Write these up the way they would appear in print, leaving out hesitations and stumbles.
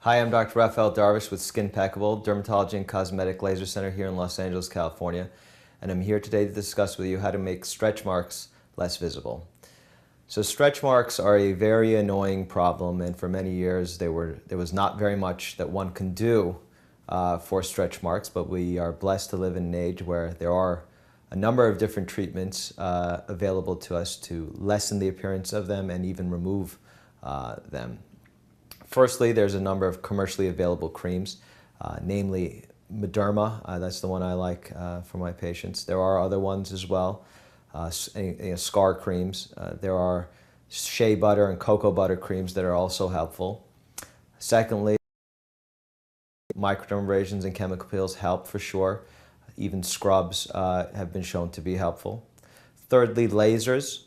Hi, I'm Dr. Raphael Darvish with Skinpeckable, Dermatology and Cosmetic Laser Center here in Los Angeles, California. And I'm here today to discuss with you how to make stretch marks less visible. So stretch marks are a very annoying problem, and for many years there was not very much that one can do for stretch marks, but we are blessed to live in an age where there are a number of different treatments available to us to lessen the appearance of them and even remove them. Firstly, there's a number of commercially available creams, namely Mederma. That's the one I like for my patients. There are other ones as well, scar creams. There are shea butter and cocoa butter creams that are also helpful. Secondly, microdermabrasions and chemical peels help for sure. Even scrubs have been shown to be helpful. Thirdly, lasers.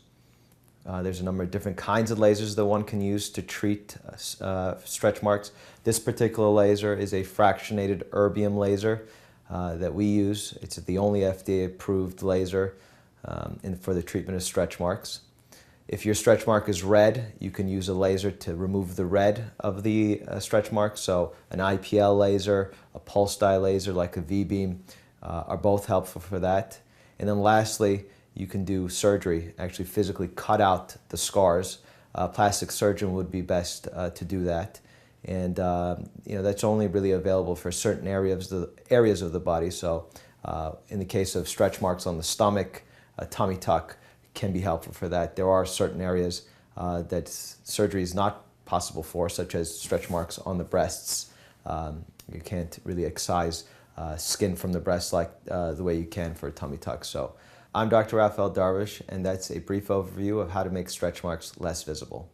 There's a number of different kinds of lasers that one can use to treat stretch marks. This particular laser is a fractionated erbium laser that we use. It's the only FDA-approved laser for the treatment of stretch marks. If your stretch mark is red, you can use a laser to remove the red of the stretch mark. So an IPL laser, a pulse dye laser like a V-beam are both helpful for that. And then lastly, you can do surgery, actually physically cut out the scars. A plastic surgeon would be best to do that. And that's only really available for certain areas of the body. So in the case of stretch marks on the stomach, a tummy tuck can be helpful for that. There are certain areas that surgery is not possible for, such as stretch marks on the breasts. You can't really excise skin from the breast like the way you can for a tummy tuck. So I'm Dr. Raphael Darvish, and that's a brief overview of how to make stretch marks less visible.